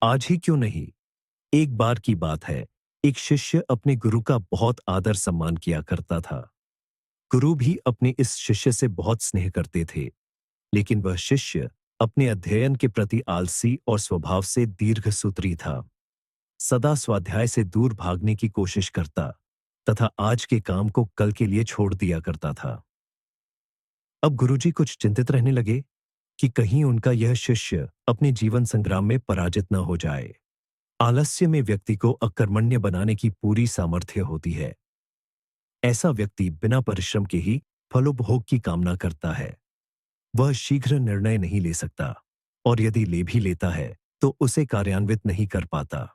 आज ही क्यों नहीं। एक बार की बात है, एक शिष्य अपने गुरु का बहुत आदर सम्मान किया करता था। गुरु भी अपने इस शिष्य से बहुत स्नेह करते थे, लेकिन वह शिष्य अपने अध्ययन के प्रति आलसी और स्वभाव से दीर्घसूत्री था। सदा स्वाध्याय से दूर भागने की कोशिश करता तथा आज के काम को कल के लिए छोड़ दिया करता था। अब गुरुजी कुछ चिंतित रहने लगे कि कहीं उनका यह शिष्य अपने जीवन संग्राम में पराजित न हो जाए। आलस्य में व्यक्ति को अकर्मण्य बनाने की पूरी सामर्थ्य होती है। ऐसा व्यक्ति बिना परिश्रम के ही फलोपभोग की कामना करता है। वह शीघ्र निर्णय नहीं ले सकता और यदि ले भी लेता है तो उसे कार्यान्वित नहीं कर पाता।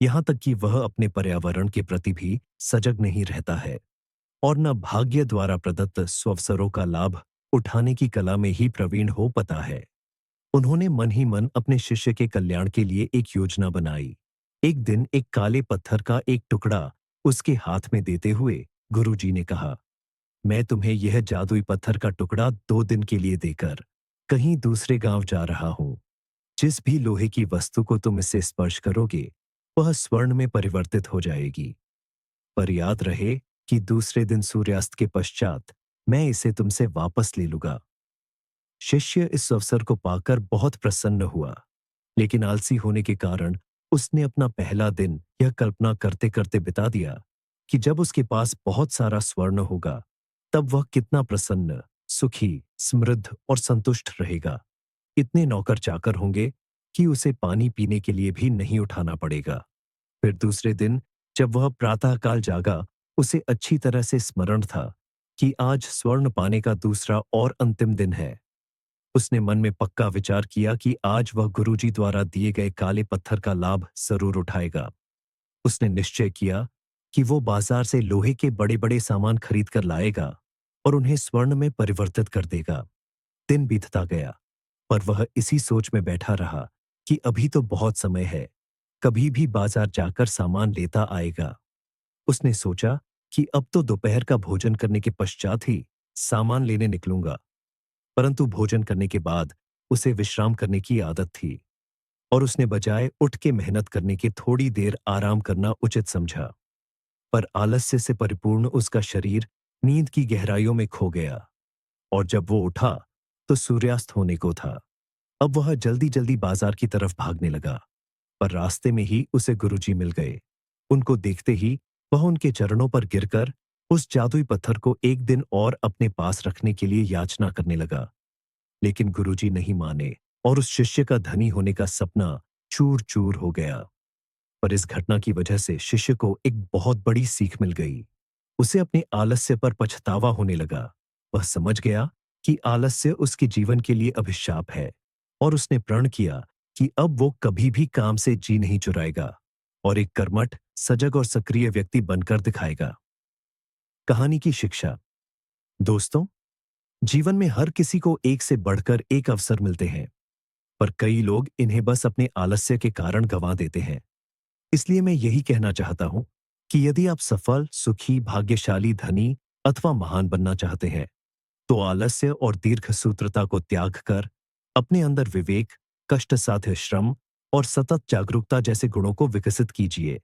यहां तक कि वह अपने पर्यावरण के प्रति भी सजग नहीं रहता है और न भाग्य द्वारा प्रदत्त स्वअवसरों का लाभ उठाने की कला में ही प्रवीण हो पाता है। उन्होंने मन ही मन अपने शिष्य के कल्याण के लिए एक योजना बनाई। एक दिन एक काले पत्थर का एक टुकड़ा उसके हाथ में देते हुए गुरुजी ने कहा, मैं तुम्हें यह जादुई पत्थर का टुकड़ा 2 दिन के लिए देकर कहीं दूसरे गांव जा रहा हूं। जिस भी लोहे की वस्तु को तुम इससे स्पर्श करोगे वह स्वर्ण में परिवर्तित हो जाएगी। पर याद रहे कि दूसरे दिन सूर्यास्त के पश्चात मैं इसे तुमसे वापस ले लूंगा। शिष्य इस अवसर को पाकर बहुत प्रसन्न हुआ, लेकिन आलसी होने के कारण उसने अपना पहला दिन यह कल्पना करते करते बिता दिया कि जब उसके पास बहुत सारा स्वर्ण होगा तब वह कितना प्रसन्न, सुखी, समृद्ध और संतुष्ट रहेगा। इतने नौकर चाकर होंगे कि उसे पानी पीने के लिए भी नहीं उठाना पड़ेगा। फिर दूसरे दिन जब वह प्रातःकाल जागा, उसे अच्छी तरह से स्मरण था कि आज स्वर्ण पाने का दूसरा और अंतिम दिन है। उसने मन में पक्का विचार किया कि आज वह गुरुजी द्वारा दिए गए काले पत्थर का लाभ जरूर उठाएगा। उसने निश्चय किया कि वो बाजार से लोहे के बड़े बड़े सामान खरीद कर लाएगा और उन्हें स्वर्ण में परिवर्तित कर देगा। दिन बीतता गया, पर वह इसी सोच में बैठा रहा कि अभी तो बहुत समय है, कभी भी बाजार जाकर सामान लेता आएगा। उसने सोचा कि अब तो दोपहर का भोजन करने के पश्चात ही सामान लेने निकलूंगा। परंतु भोजन करने के बाद उसे विश्राम करने की आदत थी और उसने बजाय उठ के मेहनत करने के थोड़ी देर आराम करना उचित समझा। पर आलस्य से परिपूर्ण उसका शरीर नींद की गहराइयों में खो गया और जब वो उठा तो सूर्यास्त होने को था। अब वह जल्दी जल्दी बाजार की तरफ भागने लगा, पर रास्ते में ही उसे गुरुजी मिल गए। उनको देखते ही वह उनके चरणों पर गिरकर उस जादुई पत्थर को एक दिन और अपने पास रखने के लिए याचना करने लगा। लेकिन गुरुजी नहीं माने और उस शिष्य का धनी होने का सपना चूर चूर हो गया। पर इस घटना की वजह से शिष्य को एक बहुत बड़ी सीख मिल गई। उसे अपने आलस्य पर पछतावा होने लगा। वह समझ गया कि आलस्य उसके जीवन के लिए अभिशाप है और उसने प्रण किया कि अब वो कभी भी काम से जी नहीं चुराएगा और एक कर्मठ, सजग और सक्रिय व्यक्ति बनकर दिखाएगा। कहानी की शिक्षा। दोस्तों, जीवन में हर किसी को एक से बढ़कर एक अवसर मिलते हैं, पर कई लोग इन्हें बस अपने आलस्य के कारण गंवा देते हैं। इसलिए मैं यही कहना चाहता हूं कि यदि आप सफल, सुखी, भाग्यशाली, धनी अथवा महान बनना चाहते हैं, तो आलस्य और दीर्घसूत्रता को त्याग कर अपने अंदर विवेक, कष्ट साध्य श्रम और सतत जागरूकता जैसे गुणों को विकसित कीजिए।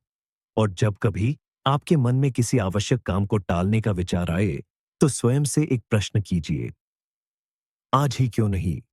और जब कभी आपके मन में किसी आवश्यक काम को टालने का विचार आए, तो स्वयं से एक प्रश्न कीजिए, आज ही क्यों नहीं।